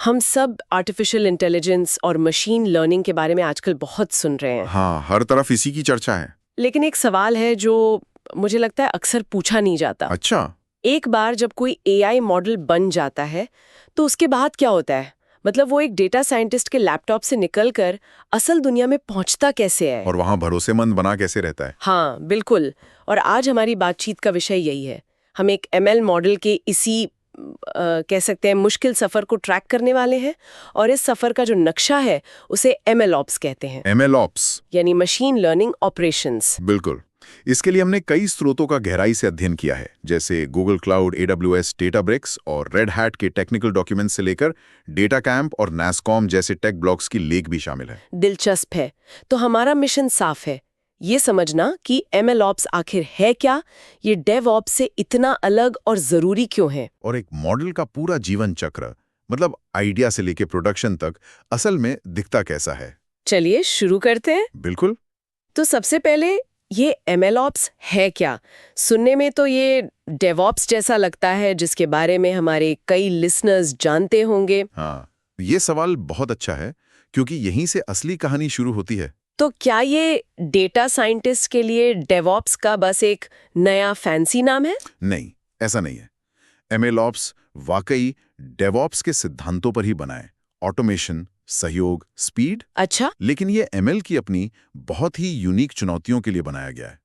हम सब artificial intelligence और मशीन लर्निंग के बारे में आजकल बहुत सुन रहे हैं। हाँ, हर तरफ इसी की चर्चा है। लेकिन एक सवाल है जो मुझे लगता है अक्सर पूछा नहीं जाता। अच्छा। एक बार जब कोई एआई मॉडल बन जाता है तो उसके बाद क्या होता है? मतलब वो एक डेटा साइंटिस्ट के लैपटॉप से निकलकर असल दुनिया में पहुंचता कैसे है? और वहाँ भरोसेमंद बना कैसे रहता है? हाँ, बिल्कुल। और आज हमारी बातचीत का विषय यही है। हम एक एमएल मॉडल के इसी कह सकते हैं मुश्किल सफर को ट्रैक करने वाले हैं, और इस सफर का जो नक्शा है उसे एमएल ऑप्स कहते हैं। एमएल ऑप्स यानी मशीन लर्निंग ऑपरेशंस। बिल्कुल। इसके लिए हमने कई स्रोतों का गहराई से अध्ययन किया है, जैसे गूगल क्लाउड, AWS, डेटाब्रिक्स और रेड हैट के टेक्निकल डॉक्यूमेंट से लेकर डेटा कैंप और नासकॉम जैसे टेक ब्लॉग्स की लेख भी शामिल है। दिलचस्प है। तो हमारा मिशन साफ है, ये समझना कि एमएल ऑप्स आखिर है क्या, ये डेव ऑप्स से इतना अलग और जरूरी क्यों है। और एक मॉडल का पूरा जीवन चक्र, मतलब आइडिया से लेकर प्रोडक्शन तक, असल में दिखता कैसा है। चलिए शुरू करते हैं। बिल्कुल। तो सबसे पहले ये MLOps है क्या? सुनने में तो ये DevOps जैसा लगता है, जिसके बारे में हमारे कई लिसनर्स जानते होंगे। हाँ, ये सवाल बहुत अच्छा है, क्योंकि यहीं से असली कहानी शुरू होती है। तो क्या ये डेटा साइंटिस्ट के लिए DevOps का बस एक नया फैंसी नाम है? नहीं, ऐसा नहीं है। MLOps वाकई डेवऑप्स के सिद्धांतों पर ही बना है। ऑटोमेशन, सहयोग, स्पीड। अच्छा। लेकिन ये ML की अपनी बहुत ही यूनिक चुनौतियों के लिए बनाया गया है।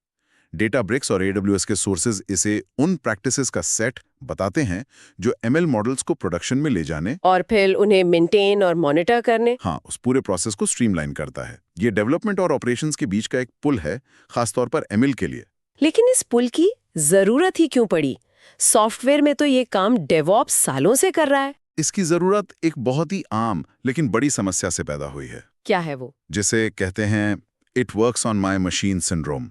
डेटाब्रिक्स और AWS के सोर्सेज इसे उन प्रैक्टिसेस का सेट बताते हैं जो ML मॉडल्स को प्रोडक्शन में ले जाने और फिर उन्हें मेंटेन और मॉनिटर करने। हाँ, उस पूरे प्रोसेस को स्ट्रीमलाइन करता है। ये डेवलपमेंट और ऑपरेशंस के बीच का एक पुल है, खासतौर पर ML के लिए। लेकिन इस पुल की जरूरत ही क्यों पड़ी? सॉफ्टवेयर में तो ये काम डेवऑप्स सालों से कर रहा है। इसकी जरूरत एक बहुत ही आम लेकिन बड़ी समस्या से पैदा हुई है। क्या है वो? जिसे कहते हैं it works on my machine syndrome.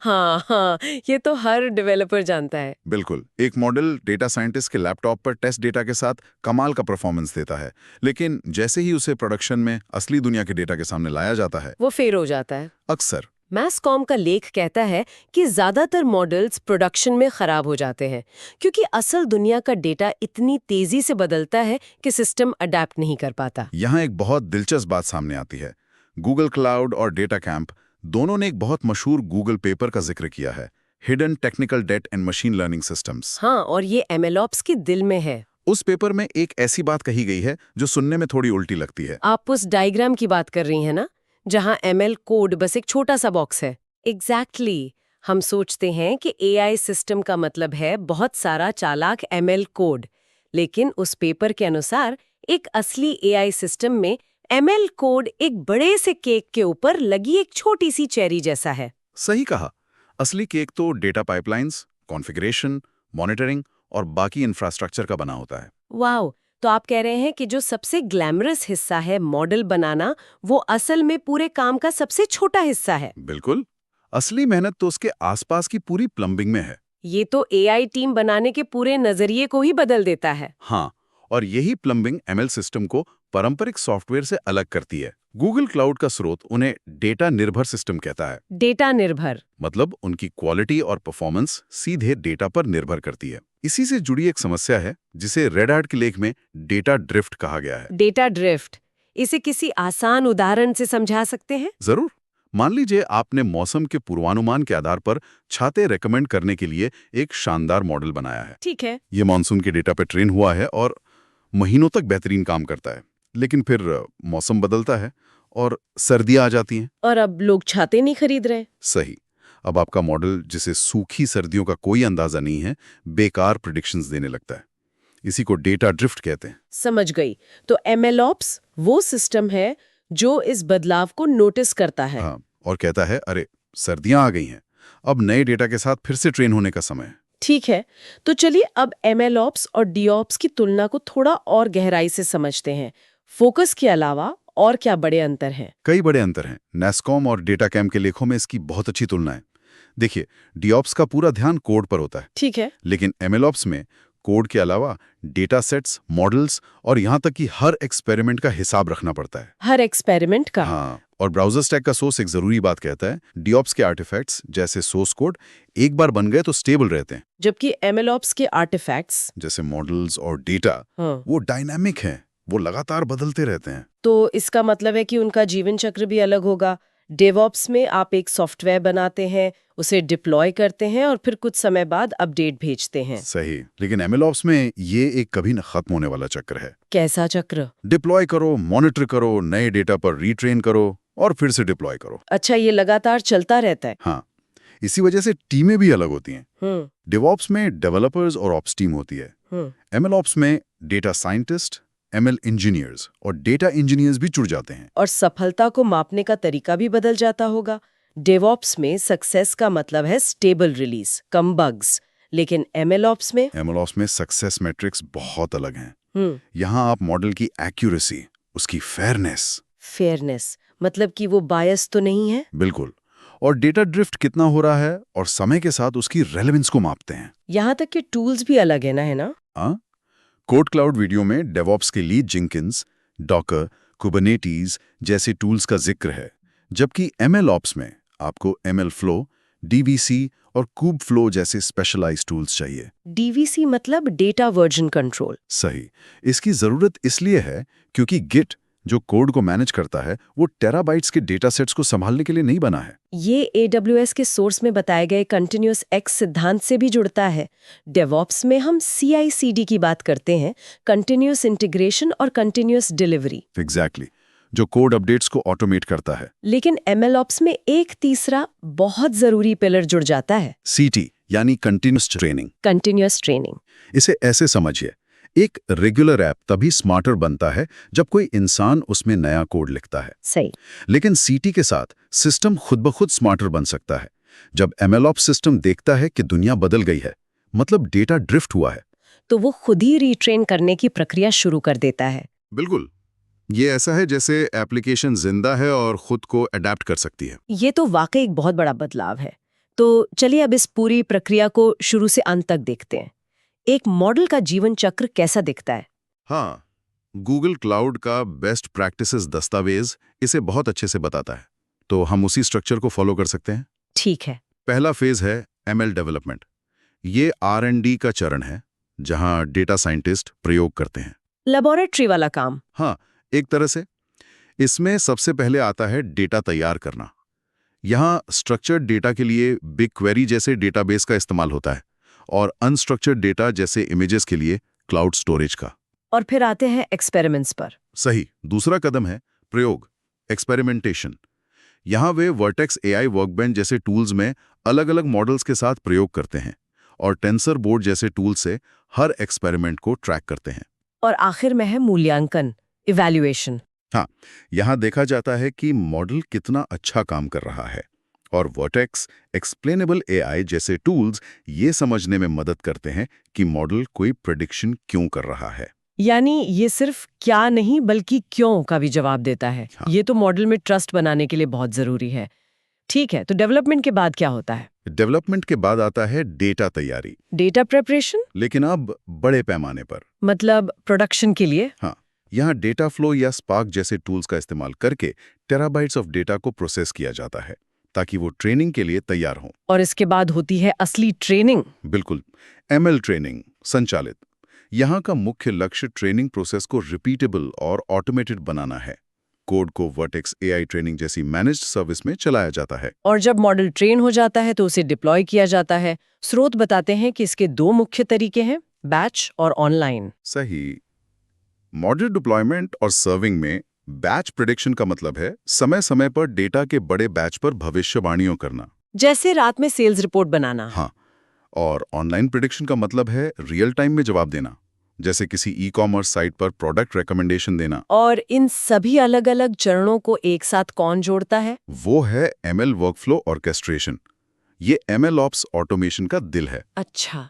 हाँ हाँ, ये तो हर डेवलपर जानता है। बिल्कुल। एक मॉडल डेटा साइंटिस्ट के लैपटॉप पर टेस्ट डेटा के साथ कमाल का परफॉर्मेंस देता है, लेकिन जैसे ही उसे प्रोडक्शन में असली दुनिया के डेटा के सामने लाया जाता है, वो फेल हो जाता है। अक्सर। मैसकॉम का लेख कहता है कि ज्यादातर मॉडल्स प्रोडक्शन में खराब हो जाते हैं क्योंकि असल दुनिया का डेटा इतनी तेजी से बदलता है कि सिस्टम अडेप्ट नहीं कर पाता। यहाँ एक बहुत दिलचस्प बात सामने आती है। गूगल क्लाउड और डेटा कैंप दोनों ने एक बहुत मशहूर गूगल पेपर का जिक्र किया है, hidden technical debt and machine learning systems. हाँ, और ये MLOps के दिल में है। उस पेपर में एक ऐसी बात कही गई है जो सुनने में थोड़ी उल्टी लगती है। आप उस डायग्राम की बात कर रही हैं ना, जहां ML कोड बस एक छोटा सा बॉक्स है। एग्जैक्टली। हम सोचते हैं कि AI सिस्टम का मतलब है बहुत सारा चालाक ML कोड, लेकिन उस पेपर के अनुसार एक असली AI सिस्टम में ML कोड एक बड़े से केक के ऊपर लगी एक छोटी सी चेरी जैसा है। सही कहा। असली केक तो डेटा पाइपलाइंस, कॉन्फ़िगरेशन, मॉनिटरिंग और बाकी इंफ्रास्ट्रक्चर का बना होता है। वाओ! तो आप कह रहे हैं कि जो सबसे ग्लैमरस हिस्सा है मॉडल बनाना, वो असल में पूरे काम का सबसे छोटा हिस्सा है। बिल्कुल। असली मेहनत तो उसके आसपास की पूरी प्लम्बिंग में है। ये तो AI टीम बनाने के पूरे नजरिए को ही बदल देता है। हाँ, और यही प्लम्बिंग ML सिस्टम को पारंपरिक सॉफ्टवेयर से अलग करती है। गूगल क्लाउड का स्रोत उन्हें डेटा निर्भर सिस्टम कहता है। डेटा निर्भर। मतलब उनकी क्वालिटी और परफॉर्मेंस सीधे डेटा पर निर्भर करती है। इसी से जुड़ी एक समस्या है जिसे रेड हैट के लेख में डेटा ड्रिफ्ट कहा गया है। डेटा ड्रिफ्ट, इसे किसी आसान उदाहरण से समझा सकते हैं? जरूर। मान लीजिए आपने मौसम के पूर्वानुमान के आधार पर छाते रेकमेंड करने के लिए एक शानदार मॉडल बनाया है। ठीक है। ये मानसून के डेटा पर ट्रेन हुआ है और महीनों तक बेहतरीन काम करता है। लेकिन फिर मौसम बदलता है और सर्दियां आ जाती हैं। और अब लोग छाते नहीं खरीद रहे। सही। अब आपका मॉडल, जिसे सूखी सर्दियों का कोई अंदाजा नहीं है, बेकार प्रेडिक्शंस देने लगता है। इसी को डेटा ड्रिफ्ट कहते हैं। समझ गई। तो MLOps वो सिस्टम है जो इस बदलाव को नोटिस करता है। हाँ, और कहता है, अरे सर्दियां आ गई हैं, अब नए डेटा के साथ फिर से ट्रेन होने का समय है। ठीक है, तो चलिए अब MLOps और DOps की तुलना को थोड़ा और गहराई से समझते हैं। फोकस के अलावा और क्या बड़े अंतर हैं? कई बड़े अंतर हैं। नासकॉम और डेटा कैम्प के लेखों में इसकी बहुत अच्छी तुलना है। देखिए, DOps का पूरा ध्यान कोड पर होता है। ठीक है। लेकिन MLOps में कोड के अलावा डेटा सेट्स, मॉडल्स और यहाँ तक कि हर एक्सपेरिमेंट का हिसाब रखना पड़ता है। हर एक्सपेरिमेंट का? हाँ, और ब्राउजर स्टैक का सोर्स एक जरूरी बात कहता है, डीओप्स के आर्टिफैक्ट्स जैसे सोर्स कोड एक बार बन गए तो स्टेबल रहते हैं, जबकि MLOps के आर्टिफैक्ट्स जैसे मॉडल्स और डेटा वो डायनामिक हैं, वो लगातार बदलते रहते हैं। तो इसका मतलब है कि उनका जीवन चक्र भी अलग होगा। डेवऑप्स में आप एक सॉफ्टवेयर बनाते हैं, उसे डिप्लॉय करते हैं और फिर कुछ समय बाद अपडेट भेजते हैं। सही, लेकिन MLOps में ये एक कभी न खत्म होने वाला चक्र है। कैसा चक्र? डिप्लॉय करो, मॉनिटर करो, नए डेटा पर रीट्रेन करो और फिर से डिप्लॉय करो। अच्छा, ये लगातार चलता रहता है। हाँ, इसी वजह से टीमें भी अलग होती हैं। डेवऑप्स में डेवलपर्स और ऑप्स टीम होती है। MLOps में डेटा साइंटिस्ट, ML इंजीनियर्स और डेटा इंजीनियर्स भी जुड़ जाते हैं। और सफलता को मापने का तरीका भी बदल जाता होगा। डेवऑप्स में सक्सेस का मतलब है स्टेबल रिलीज, कम बग्स, लेकिन MLOps में सक्सेस मैट्रिक्स बहुत अलग हैं। यहाँ आप मॉडल की एक्यूरेसी, उसकी फेयरनेस मतलब कि वो बायस तो नहीं है। बिल्कुल, और डेटा ड्रिफ्ट कितना हो रहा है और समय के साथ उसकी रेलेवेंस को मापते हैं। यहाँ तक कि टूल्स भी अलग है ना? हाँ, कोड क्लाउड वीडियो में डेवऑप्स के लिए जिंकिंस, डॉकर, कुबरनेटीज जैसे टूल्स का जिक्र है, जबकि MLOps में आपको ML फ्लो, DVC और कूब फ्लो जैसे स्पेशलाइज्ड टूल्स चाहिए। DVC मतलब डेटा वर्जन कंट्रोल। सही, इसकी जरूरत इसलिए है क्योंकि गिट जो कोड को मैनेज करता है वो टेराबाइट्स के डेटा सेट्स को संभालने के लिए नहीं बना है। ये AWS के सोर्स में बताए गए कंटिन्यूअस एक्स सिद्धांत से भी जुड़ता है। डेवऑप्स में हम CI/CD की बात करते हैं, कंटिन्यूअस इंटीग्रेशन और कंटिन्यूअस डिलीवरी। एग्जैक्टली, जो कोड अपडेट्स को ऑटोमेट करता है। लेकिन MLOps में एक तीसरा बहुत जरूरी पिलर जुड़ जाता है, CT यानी कंटिन्यूअस ट्रेनिंग। Continuous training. इसे ऐसे समझिए, एक रेगुलर ऐप तभी स्मार्टर बनता है जब कोई इंसान उसमें नया कोड लिखता है। सही। लेकिन CT के साथ सिस्टम खुद ब खुद स्मार्टर बन सकता है जब MLOps सिस्टम देखता है कि दुनिया बदल गई है, मतलब डेटा ड्रिफ्ट हुआ है, तो वो खुद ही रीट्रेन करने की प्रक्रिया शुरू कर देता है। बिल्कुल, ये ऐसा है जैसे एप्लीकेशन जिंदा है और खुद को अडेप्ट कर सकती है। ये तो वाकई एक बहुत बड़ा बदलाव है। तो चलिए अब इस पूरी प्रक्रिया को शुरू से अंत तक देखते हैं। एक मॉडल का जीवन चक्र कैसा दिखता है? हाँ, गूगल क्लाउड का बेस्ट प्रैक्टिसेस दस्तावेज इसे बहुत अच्छे से बताता है, तो हम उसी स्ट्रक्चर को फॉलो कर सकते हैं। ठीक है। पहला फेज है ML डेवलपमेंट। ये R&D का चरण है जहां डेटा साइंटिस्ट प्रयोग करते हैं। लेबोरेटरी वाला काम। हाँ, एक तरह से। इसमें सबसे पहले आता है डेटा तैयार करना। यहाँ स्ट्रक्चर्ड डेटा के लिए बिग क्वेरी जैसे डेटाबेस का इस्तेमाल होता है और अनस्ट्रक्चर्ड डेटा जैसे इमेजेस के लिए क्लाउड स्टोरेज का। और फिर आते हैं एक्सपेरिमेंट्स पर। सही, दूसरा कदम है प्रयोग, एक्सपेरिमेंटेशन। यहाँ वे वर्टेक्स AI वर्कबेंच जैसे टूल्स में अलग-अलग मॉडल्स के साथ प्रयोग करते हैं और टेंसर बोर्ड जैसे टूल से हर एक्सपेरिमेंट को ट्रैक करते हैं। और आखिर में है मूल्यांकन, इवैल्यूएशन। हाँ, यहाँ देखा जाता है कि मॉडल कितना अच्छा काम कर रहा है और वर्टेक्स, एक्सप्लेनेबल AI जैसे टूल्स ये समझने में मदद करते हैं कि मॉडल कोई प्रेडिक्शन क्यों कर रहा है। यानी ये सिर्फ क्या नहीं बल्कि क्यों का भी जवाब देता है। हाँ। ये तो मॉडल में ट्रस्ट बनाने के लिए बहुत जरूरी है। ठीक है, तो डेवलपमेंट के बाद क्या होता है? डेवलपमेंट के बाद आता है डेटा तैयारी, डेटा प्रिपरेशन, लेकिन अब बड़े पैमाने पर। मतलब प्रोडक्शन के लिए। हाँ, यहाँ डेटा फ्लो या स्पार्क जैसे टूल्स का इस्तेमाल करके टेराबाइट्स ऑफ डेटा को प्रोसेस किया जाता है ताकि वो ट्रेनिंग के लिए तैयार हों। और इसके बाद होती है असली ट्रेनिंग। बिल्कुल, ML ट्रेनिंग संचालित। यहाँ का मुख्य लक्ष्य ट्रेनिंग प्रोसेस को रिपीटेबल और ऑटोमेटेड बनाना है। कोड को वर्टेक्स AI ट्रेनिंग जैसी मैनेज्ड सर्विस में चलाया जाता है। और जब मॉडल ट्रेन हो जाता है तो उसे डिप्लॉय किया जाता है। स्रोत बताते हैं कि इसके दो मुख्य तरीके हैं, बैच और ऑनलाइन। सही, मॉडल डिप्लॉयमेंट और सर्विंग में बैच प्रेडिक्शन का मतलब है समय समय पर डेटा के बड़े बैच पर भविष्यवाणियों करना, जैसे रात में सेल्स रिपोर्ट बनाना। हाँ, और ऑनलाइन प्रेडिक्शन का मतलब है रियल टाइम में जवाब देना, जैसे किसी ई-कॉमर्स साइट पर प्रोडक्ट रिकमेंडेशन देना। और इन सभी अलग-अलग चरणों को एक साथ कौन जोड़ता है? वो है ML वर्कफ्लो ऑर्केस्ट्रेशन। ये MLOps ऑटोमेशन का दिल है। अच्छा।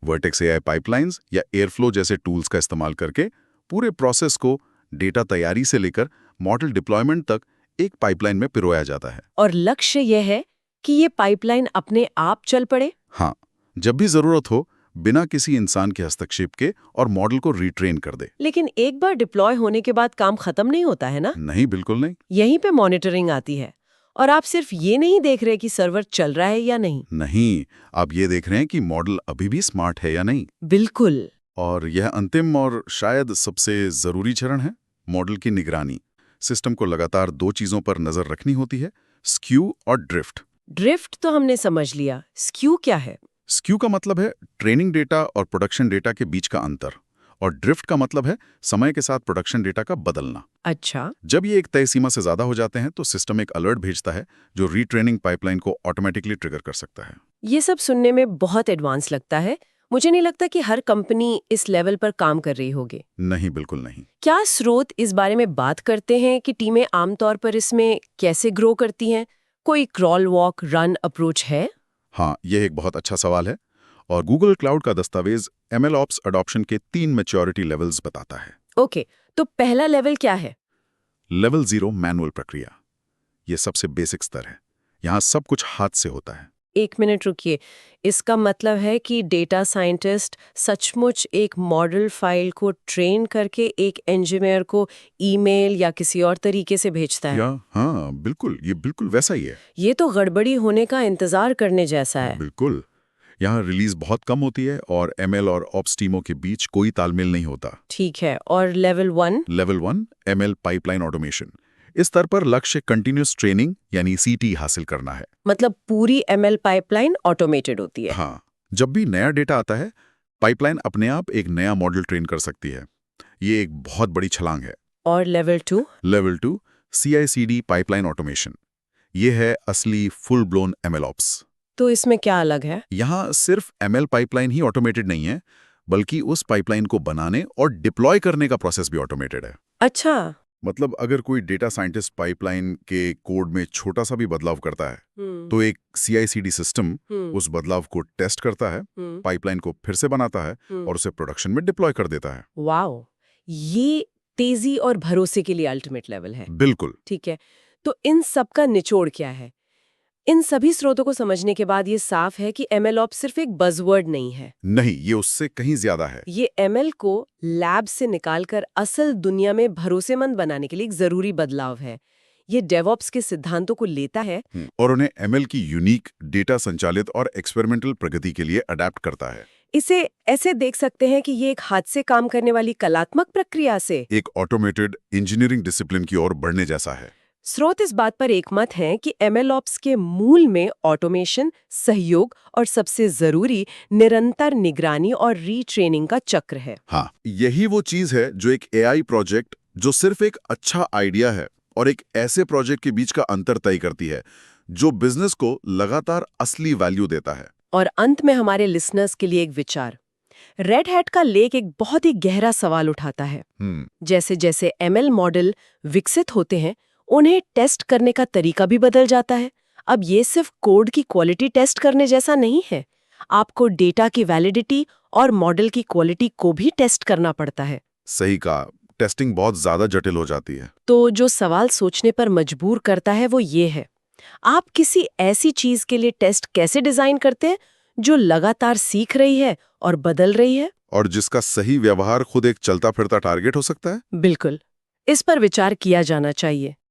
वर्टेक्स AI पाइपलाइंस या एयरफ्लो जैसे टूल्स का इस्तेमाल करके पूरे प्रोसेस को डेटा तैयारी से लेकर मॉडल डिप्लॉयमेंट तक एक पाइपलाइन में पिरोया जाता है। और लक्ष्य यह है कि ये पाइपलाइन अपने आप चल पड़े। हाँ, जब भी जरूरत हो बिना किसी इंसान के हस्तक्षेप के और मॉडल को रिट्रेन कर दे। लेकिन एक बार डिप्लॉय होने के बाद काम खत्म नहीं होता है ना? नहीं, बिल्कुल नहीं। यहीं पे मॉनिटरिंग आती है और आप सिर्फ ये नहीं देख रहे कि सर्वर चल रहा है या नहीं। नहीं, आप ये देख रहे हैं कि मॉडल अभी भी स्मार्ट है या नहीं। बिल्कुल। और यह अंतिम और शायद सबसे जरूरी चरण है, मॉडल की निगरानी। सिस्टम को लगातार 2 चीजों पर नजर रखनी होती है, स्क्यू और ड्रिफ्ट। ड्रिफ्ट तो हमने समझ लिया, स्क्यू क्या है? स्क्यू का मतलब है ट्रेनिंग डेटा और प्रोडक्शन डेटा के बीच का अंतर, और ड्रिफ्ट का मतलब है समय के साथ प्रोडक्शन डेटा का बदलना। अच्छा। जब ये एक तय सीमा से ज्यादा हो जाते हैं तो सिस्टम एक अलर्ट भेजता है जो रीट्रेनिंग पाइपलाइन को ऑटोमेटिकली ट्रिगर कर सकता है। ये सब सुनने में बहुत एडवांस लगता है। मुझे नहीं लगता कि हर कंपनी इस लेवल पर काम कर रही होगी। नहीं, बिल्कुल नहीं। क्या स्रोत इस बारे में बात करते हैं कि टीमें आमतौर पर इसमें कैसे ग्रो करती हैं? कोई क्रॉल वॉक रन अप्रोच है? हाँ, यह एक बहुत अच्छा सवाल है, और गूगल क्लाउड का दस्तावेज MLOps अडॉप्शन के 3 मैच्योरिटी लेवल्स बताता है। ओके, तो पहला लेवल क्या है? लेवल 0 मैनुअल प्रक्रिया। यह सबसे बेसिक स्तर है। यहाँ सब कुछ हाथ से होता है। 1 मिनट रुकिए। इसका मतलब है कि डेटा साइंटिस्ट सचमुच एक मॉडल फाइल को ट्रेन करके एक इंजीनियर को ईमेल या किसी और तरीके से भेजता है? हाँ, बिल्कुल, ये बिल्कुल वैसा ही है। ये तो गड़बड़ी होने का इंतजार करने जैसा है। बिल्कुल। यहाँ रिलीज बहुत कम होती है और ML और ऑप्स टीमों के बीच कोई तालमेल नहीं होता। ठीक है, और level 1? Level 1 ML pipeline automation. इस स्तर पर लक्ष्य कंटिन्यूस ट्रेनिंग यानी CT हासिल करना है। मतलब पूरी ML पाइपलाइन ऑटोमेटेड होती है? हाँ, जब भी नया डेटा आता है, पाइपलाइन अपने आप एक नया मॉडल ट्रेन कर सकती है। ये एक बहुत बड़ी छलांग है। और level 2? Level 2 CI/CD pipeline automation. ये है असली फुल ब्लोन MLOps। तो इसमें क्या अलग है? यहाँ सिर्फ ML पाइपलाइन ही ऑटोमेटेड नहीं है, बल्कि उस पाइपलाइन को बनाने और डिप्लॉय करने का प्रोसेस भी ऑटोमेटेड है। अच्छा। मतलब अगर कोई डेटा साइंटिस्ट पाइपलाइन के कोड में छोटा सा भी बदलाव करता है, तो एक CI/CD सिस्टम उस बदलाव को टेस्ट करता है, पाइपलाइन को फिर से बनाता है और उसे प्रोडक्शन में डिप्लॉय कर देता है। वाओ, ये तेजी और भरोसे के लिए अल्टीमेट लेवल है। बिल्कुल। ठीक है, तो इन सब का निचोड़ क्या है? इन सभी स्रोतों को समझने के बाद ये साफ है कि MLOps सिर्फ एक बज़वर्ड नहीं है। नहीं, ये उससे कहीं ज्यादा है। ये ML को लैब से निकालकर असल दुनिया में भरोसेमंद बनाने के लिए एक जरूरी बदलाव है। ये डेवऑप्स के सिद्धांतों को लेता है और उन्हें ML की यूनिक डेटा संचालित और एक्सपेरिमेंटल प्रगति के लिए अडेप्ट करता है। इसे ऐसे देख सकते हैं कि ये एक हाथ से काम करने वाली कलात्मक प्रक्रिया से एक ऑटोमेटेड इंजीनियरिंग डिसिप्लिन की ओर बढ़ने जैसा है। स्रोत इस बात पर एकमत हैं कि MLOps के मूल में ऑटोमेशन, सहयोग और सबसे जरूरी निरंतर निगरानी और रीट्रेनिंग का चक्र है। हाँ, यही वो चीज है जो एक AI प्रोजेक्ट जो सिर्फ एक अच्छा आइडिया है और एक ऐसे प्रोजेक्ट के बीच का अंतर तय करती है जो बिजनेस को लगातार असली वैल्यू देता है। और अंत में हमारे लिसनर्स के लिए एक विचार। रेड हैट का लेख एक बहुत ही गहरा सवाल उठाता है। जैसे जैसे ML मॉडल विकसित होते हैं, उन्हें टेस्ट करने का तरीका भी बदल जाता है। अब ये सिर्फ कोड की क्वालिटी टेस्ट करने जैसा नहीं है, आपको डेटा की वैलिडिटी और मॉडल की क्वालिटी को भी टेस्ट करना पड़ता है। सही कहा, टेस्टिंग बहुत ज्यादा जटिल हो जाती है। तो जो सवाल सोचने पर मजबूर करता है वो ये है, आप किसी ऐसी चीज के लिए टेस्ट कैसे डिजाइन करते हैं जो लगातार सीख रही है और बदल रही है, और जिसका सही व्यवहार खुद एक चलता फिरता टारगेट हो सकता है? बिल्कुल, इस पर विचार किया जाना चाहिए।